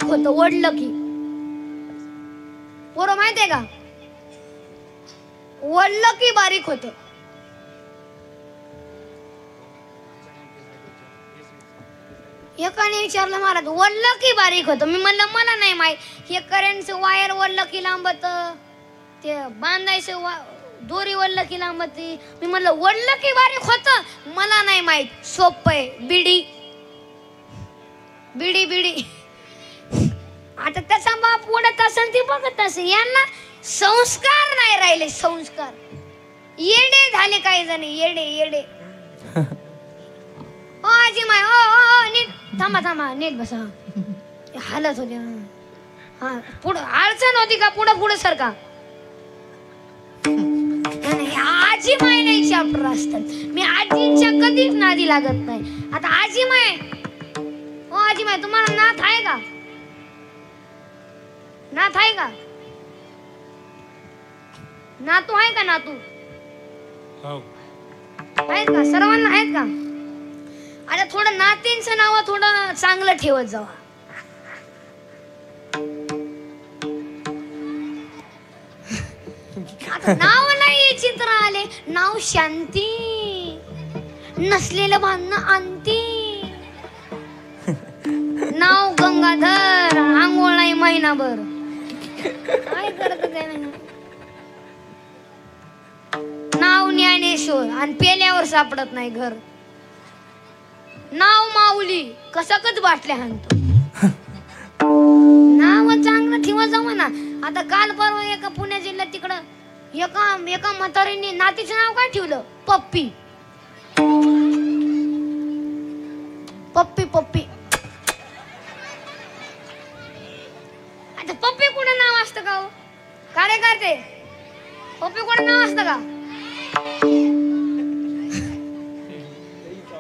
होतं ओढलं की पोरं माहितीये का ओढलं की बारीक होतं. एकाने विचारलं महाराज ओढलं की बारीक होतं. मी म्हणलं मला नाही माहित. हे करंटचं वायर ओढलं की लांबत ते बांधायचं दोरी ओढलं की लांबती. मी म्हणलं ओढलं की बारीक होतं मला नाही माहित. सोपं आहे. बिडी बिडी बिडी. आता त्याचा बाप ओढत असेल ती बघत असेल. यांना संस्कार नाही राहिले. संस्कार येडे झाले काही जण. येडे येडे. ओ आजी माय ओ नीट थांबा थांबा नीट बसा. हालत होते. हा पुढं अडचण होती का पुढं पुढं सारखा. आजी माय नाही चॅप्टर असतात. मी आजींच्या कधीच नादी लागत नाही. आता आजी माय ओ आजी माय तुम्हाला नाथ आहे का. नाथ आहे का. नातू आहे का. नातू आहेत का. सर्वांना आहेत का. आता थोडं नातींचं नाव थोडं चांगलं ठेवत जावा. आता नाव नाही चित्र आले. नाव शांती नसलेलं भांडणं आणती. नाव गंगाधर आंघोळ नाही महिनाभर. काय करत काय नाही. नाव ज्ञानेश्वर आणि पेल्यावर सापडत नाही घर. नाव माऊली कसकच बाटल्या हाणतो. नाव चांगलं ठेवा जावं ना. आता काल परवा एका पुणे जिल्ह्यात तिकडं एका म्हातारीने नातीचं नाव काय ठेवलं. पप्पी पप्पी पप्पी. आता पप्पी कुठं नाव असतं का. कार्यकर्ते पप्पी कुठं नाव असतं का.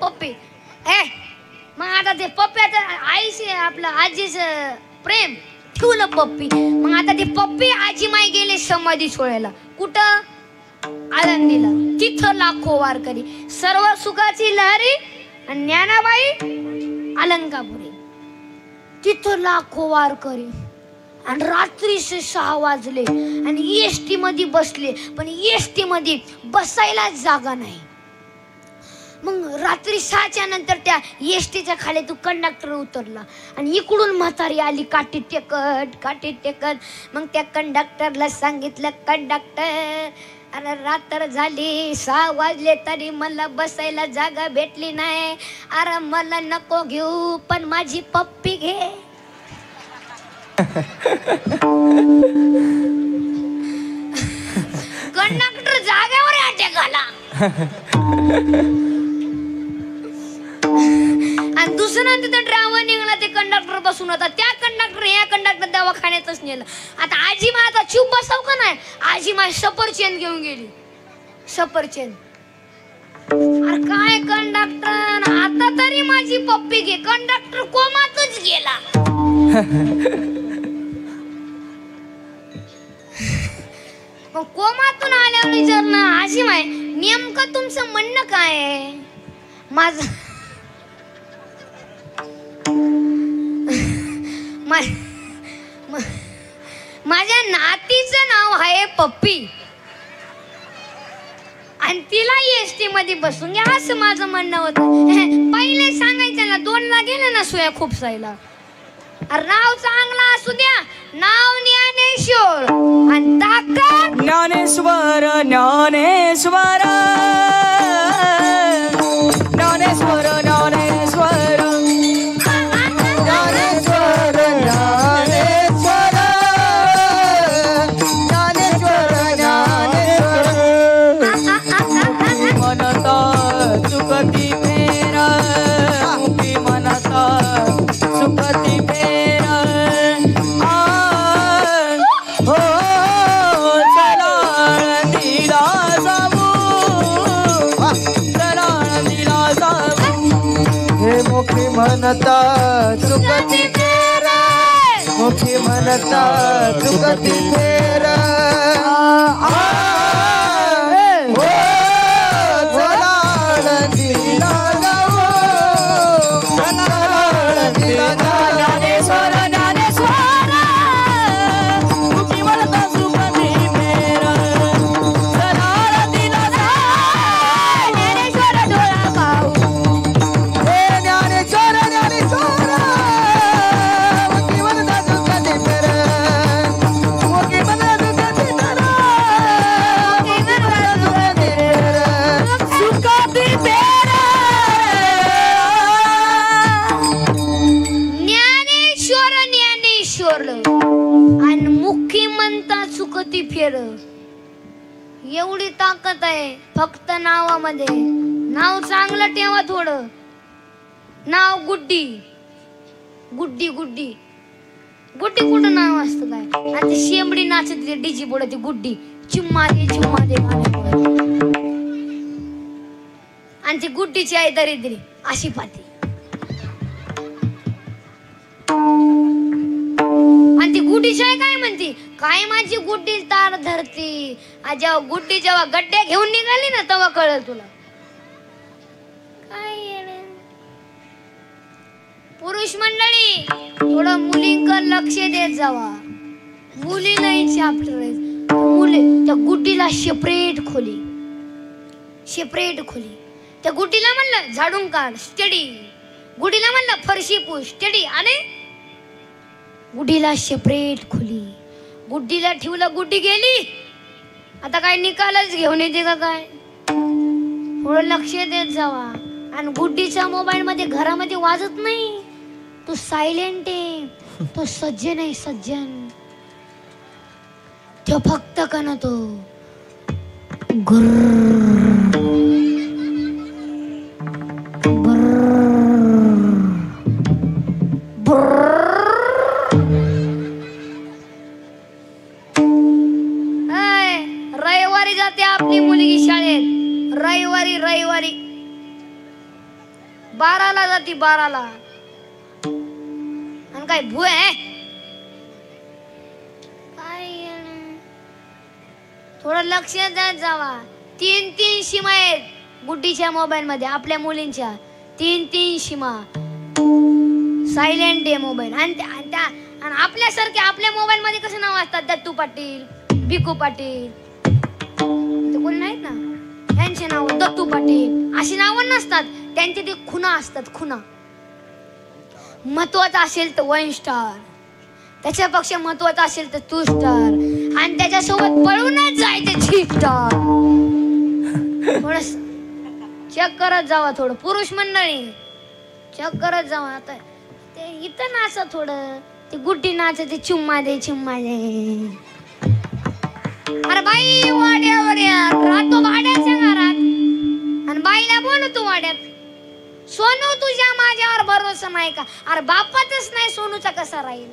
पप्पी मग आता ते पप्प्याचं आईशी आपलं आजीचं प्रेम ठेवलं पप्पी. मग आता ते पप्पी आजी माई गेले समाधी सोहळ्याला. कुठं आळंदीला. तिथं लाखो वारकरी. सर्व सुखाची लहरी आणि ज्ञानाबाई अलंकापुरी. तिथं लाखो वारकरी. आणि रात्रीचे 6 वाजले आणि एसटी मध्ये बसले. पण एसटी मध्ये बसायला जागा नाही. मग रात्री 6च्या नंतर त्या एसटीच्या खाली तू कंडक्टर उतरला आणि इकडून म्हातारी आली काठी टेकत. मग त्या कंडक्टरला सांगितलं कंडक्टर अरे रात्र झाली 6 वाजले तरी मला बसायला जागा भेटली नाही. अरे मला नको घेऊ पण माझी पप्पी घे. कंडक्टर जागेवर अटॅक आला. आणि दुसरा तिथं ड्रायव्हर निघाला. ते कंडक्टर बसून होता. त्या कंडक्टर या कंडक्टर दवाखान्यातच नेलं. आता आजी मा आता चूप बसाव का नाही. आजी मा सफरचंद घेऊन गेली. सफरचंद. अरे काय कंडक्टर आता तरी माझी पप्पी घे. कंडक्टर कोमातच गेला. मग कोमातून आल्यावर विचारलं आजी माय नेमकं तुमचं म्हणणं काय आहे. माझ्या नातीचं नाव आहे पप्पी आणि तिला एसटी मध्ये बसून घ्या असं माझं म्हणणं होतं. पहिले सांगायचं ना 2ला गेलं ना सोया खूप सायला. नाव चांगला असू द्या. नाव ज्ञानेश्वर आणि ताकद ज्ञानेश्वर ज्ञानेश्वर ज्ञानेश्वर ज्ञानेश्वर ज्ञानेश्वर ज्ञानेश्वर ज्ञानेश्वर ज्ञानेश्वर. मनता सुखती फेरा मुखी मनता सुखती फेरा. हो चला दिला जाऊ चला दिला जाऊ. हे मुखी म्हणता सुखती फेरा मुखी म्हणता सुखती फेरा. हो चला दिला जाऊ चला दिला जाऊ. ज्ञानेश्वर ज्ञानेश्वर ईश्वर आणि मुखी म्हणता चुकती फेर. एवढी ताकद आहे फक्त नावामध्ये. नाव चांगलं ठेवा थोडं. नाव गुड्डी. गुड्डी गुड्डी गुड्डी कुठं नाव असतं काय? आणि ती शेंबडी नाचते डीजी पुढे ती गुड्डी चिम्मा दे गाण्यामुळे. आणि ती गुड्डीची आई दरिद्री अशी पाती. आणि ती गुड्डीची आई काय म्हणते? काय माझी गुड्डी तार धरती. जेव्हा गुड्डी जेव्हा गड्ड्या घेऊन निघाली ना तेव्हा कळलं तुला काय. पुरुष मंडळी थोडं मुलींकडे लक्ष देत जावा. मुली नाही चॅप्टर मुली. त्या गुड्डीला सेपरेट खोली. सेपरेट खोली. त्या गुड्डीला म्हणलं झाडून काढ स्टडी. गुड्डीला म्हणलं फरशी पुस स्टडी. आणि गुड्डीला सेपरेट खोली. गुड्डीला ठेवलं. गुड्डी गेली. आता काय निकालच घेऊन येते का काय? थोडं लक्ष देत जावा. आणि गुड्डीचा मोबाईल मध्ये घरामध्ये वाजत नाही. तो सायलेंट आहे. तो सज्जन आहे सज्जन. तो फक्त का ना तो रविवारी जाते आपली मुलगी शाळेत. रविवारी 12ला जाते 12ला. आणि काय भू आहे काय? थोडं लक्ष द्यात जावा. 3 सीमा आहेत गुड्डीच्या मोबाईल मध्ये. आपल्या मुलींच्या 3 सीमा. सायलेंट आहे मोबाईल. आणि आपल्यासारखे आपल्या मोबाईल मध्ये कसं नाव असतात? दत्तू पाटील, भिकू पाटील. ते कोण नाहीत ना त्यांचे नाव दत्तू पाटील अशी नावं नसतात. त्यांचे ते खुना असतात. खुना. महत्वाचं असेल तर 1 स्टार. त्याच्यापेक्षा महत्वाचं असेल तर 2 स्टार. आणि त्याच्यासोबत पळूनच जायचं 3 स्टार. थोडस चेक करत जावा. थोडं पुरुष मंडळी चेक करत जावा. आता ते इथं नाच थोडं. ते गुड्डी नाचते चुम्मा दे चुम्मा दे. अरे बाई वाड्यावर यार राहतो भाड्याच्या घरात. आणि बाईला बोलतो वाड्यात सोनू तुझ्या माझ्यावर भरोसा नाही का? अरे बापातच नाही सोनूचा कसा राहील?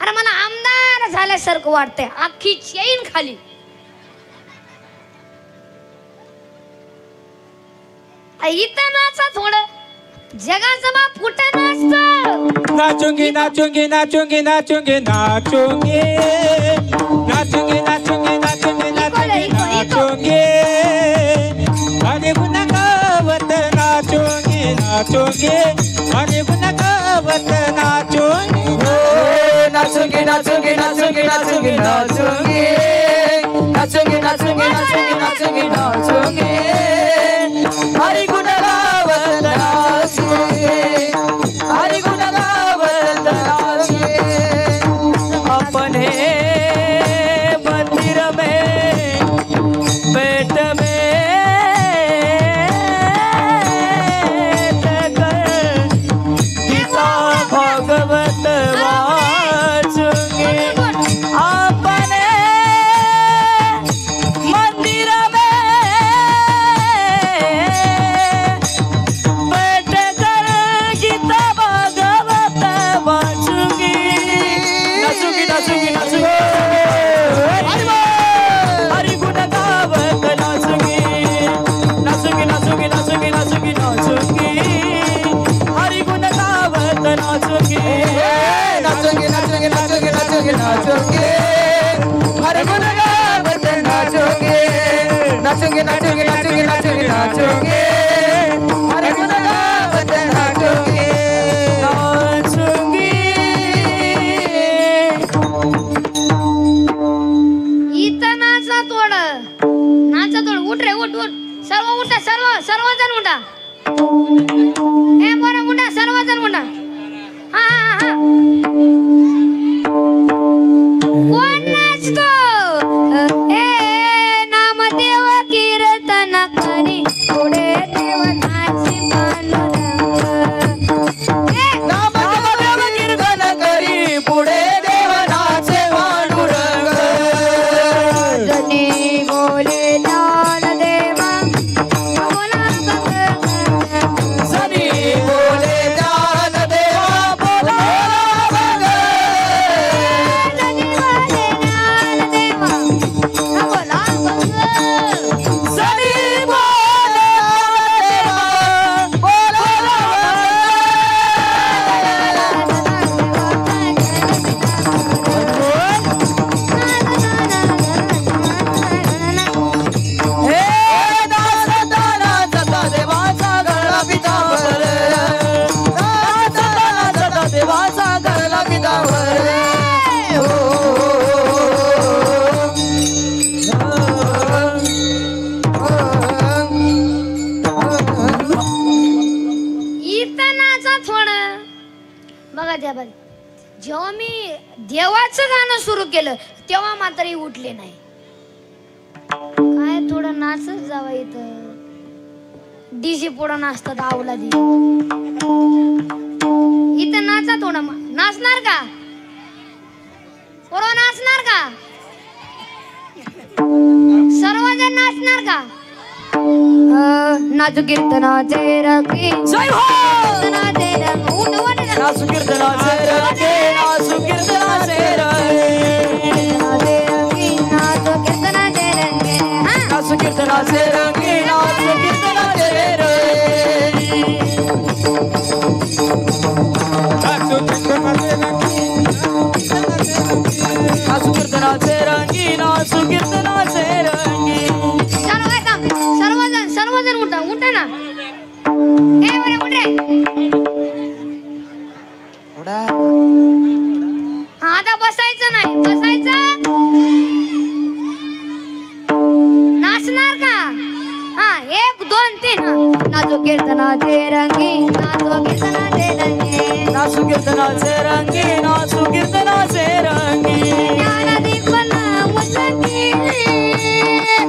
अरे मला आमदार झाल्यासारखं वाटतंय. अख्खी चेन खाली. इथं नाचा थोडं. जगाचं बाप कुठं नाचतं? नाचूंगी नाचूंगी नाचूंगी नाचूंगी नाचूंगी नाचूंगी नाचूंगी नाचूंगी नाचूंगी नाचूंगी. आणि गुना गावत नाचूंगी नाचूंगी. आणि गुना गावत नाचूंगी. नाचूंगी नाचूंगी नाचूंगी नाचूंगी नाचूंगी नाचूंगी नाचूंगी नाचूंगी नाचूंगी नाचूंगी. हरी गुण गावत नाचूंगी. हरी गुण गावत नाचूंगी. अपने मंदिर में बैठ में गीता भागवत वाचूंगी. अपने मंदिर में बैठ कर गीता भागवत वाचूंगी. नाचूंगी नाचूंगी नाचूंगी. हरि गुण गावत नाचूंगी. नाचूंगी नाचूंगी नाचूंगी नाचूंगी नाचूंगी. हरि गुण गावत नाचूंगी. नाचूंगी नाचूंगी नाचूंगी नाचूंगी नाचूंगी. हरि गुण गावत नाचूंगी. नाचूंगी नाचूंगी नाचूंगी नाचूंगी नाचूंगी. हरि गुण गावत नाचूंगी. नाचूंगी. इथं नाचा थोडं. नाचा थोडं. उठ रे उठ उठ. सर्व उठा. सर्वजण उठा. हे बरं उठा. सर्वजण उठा. हा हा हा. कोण नाचतो? नामदेव कीर्तन करी पुढे देव नाची पांडुरंग. नामदेव कीर्तन करी जेव्हा मी देवाचं गाणं सुरू केलं तेव्हा मात्र उठले नाही. काय थोडं नाचत जावं इथं. डीजे पुढं नाचतात आवला दे. इथं नाचा थोडं. नाचणार का पोरं? नाचणार का सर्वजण? नाचणार का? नाचू कीर्तनाचे रंगी जय हो. कीर्तनाचे रंग उठ उठ नाचू कीर्तनाचे रंगे, नाचू कीर्तनाचे रंगे, नाचू कीर्तनाचे रंगे. हा नाचू कीर्तनाचे रंगे, नाचू कीर्तनाचे रंगे. नाचू कीर्तनाचे रंगी, नाचू कीर्तनाचे रंगी. सर्वजण उठा उठा ना. ए बरे उठ रे. आता बसायचं नाही. बसायचं. नाचणार का? हा 1 2 3. नाचू कीर्तनाचे रंगी, नाचू कीर्तनाचे रंगी. नाचू कीर्तनाचे रंगी, नाचू कीर्तनाचे रंगी. ज्ञानदीपला मुसकी,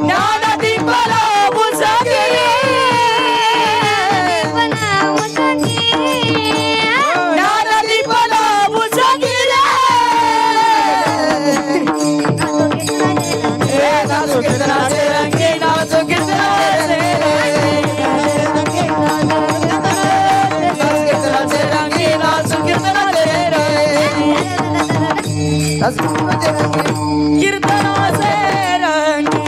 ज्ञानदीपला मुसकी, दीपला मुसकी. ज्ञानदीपला मुसकी रे. नाचू कीर्तनाचे रंगी, नाचू कीर्तनाचे रंगी. नाचू कीर्तनाचे रंगी, नाचू कीर्तनाचे रंगी. कीर्तनाचे रंगी.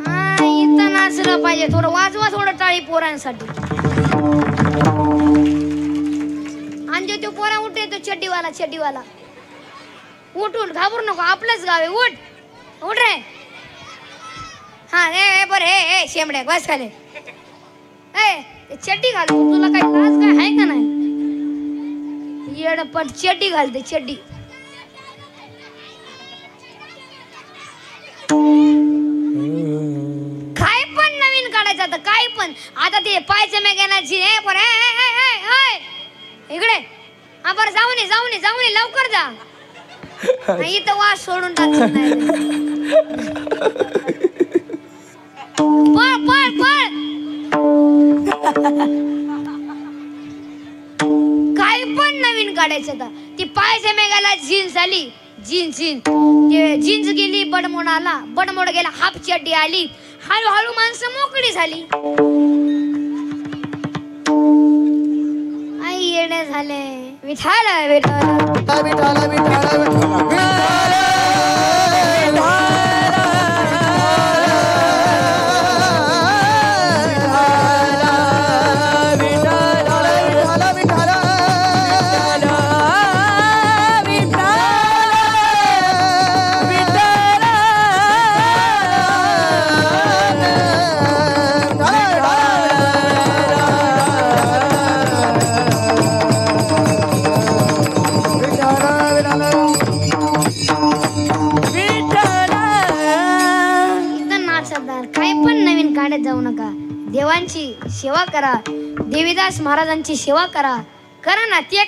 हा इथं नाचलं पाहिजे. थोडं वाजवा थोडं टाळी पोरांसाठी. आणि तो पोरा उठे तो चड्डीवाला उठ उठ घाबरू नको. आपलंच गाव आहे. उठ उठ रे. हा ए बरं ए शेमड्या बस खाले. ए चड्डी घाल. तुला काही लाज काय आहे का नाही? येडपट चड्डी घालते चड्डी. काय पण नवीन काढायचं आता. काय पण आता ते पायचं मेघानाची ए बरं इकडे. हा बरं जाऊ नये लवकर जा. इथं वास सोडून टाकत नाही. पळ काय पण नवीन काढायचं आता. ती पायच्या मेघाला जीन्स आली. जीन्स गेली. बडमोड गेला. हाफ चड्डी आली. हळूहळू माणसं मोकळी झाली. आई येणे झाले. विठाला विठाला विठाला विठाला जाऊ नका. देवांची सेवा करा. देवीदास महाराजांची सेवा करा ना. ते